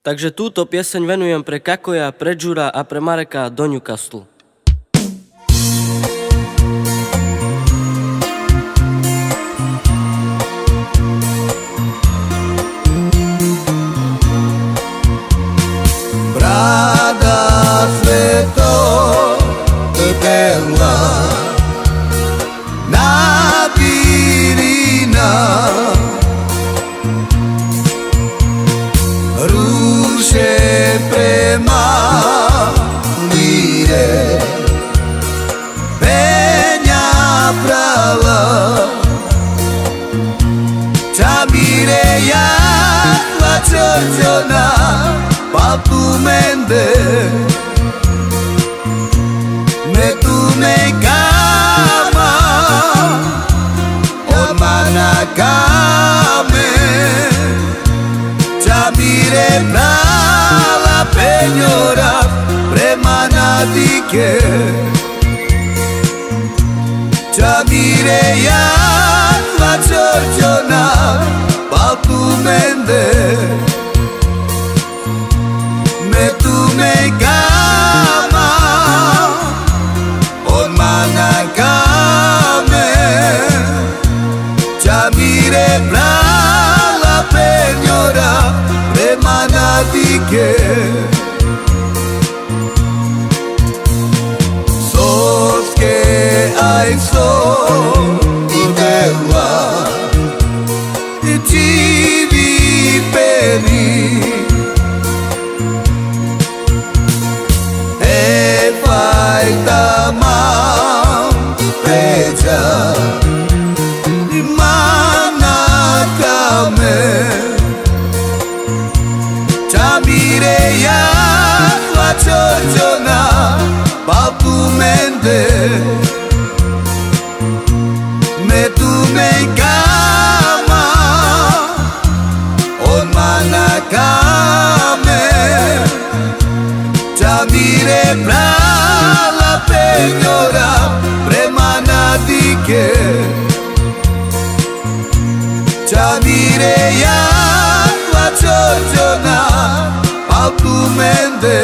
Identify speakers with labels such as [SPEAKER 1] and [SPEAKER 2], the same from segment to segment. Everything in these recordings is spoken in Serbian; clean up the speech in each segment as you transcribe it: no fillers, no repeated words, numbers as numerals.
[SPEAKER 1] Takže túto pieseň venujem pre Kakoja, pre Džura a pre Mareka do Newcastle.
[SPEAKER 2] Brada sveto tela na pirina ruše prema mire penja prala camire ya la chorjona Papu mende me tu me kama o mana kame chamire la peñora premana dike chamire ya la chorjona Papu mende tu me kama on mana kame chamire la peñora premana dike sos que hay sol dewa chivi peni tamam peja di mana kame chamire ya la chorjona Papu mende me tu me kama on mana kame chamire la peñora premana dike chamire ya la chorjona Papu mende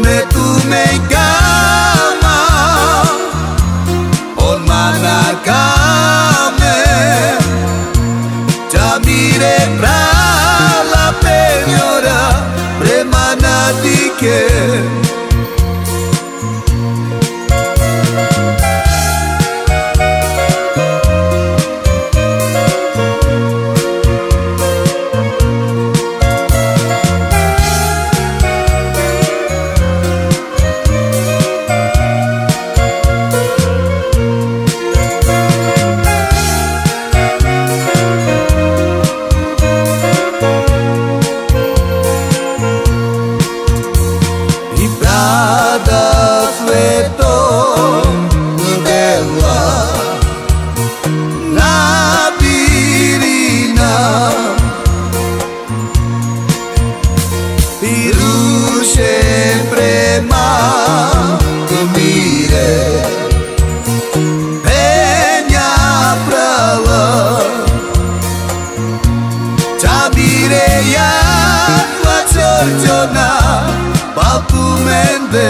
[SPEAKER 2] me tu me kama on mana kame chamire la peñora premana dike Papu mende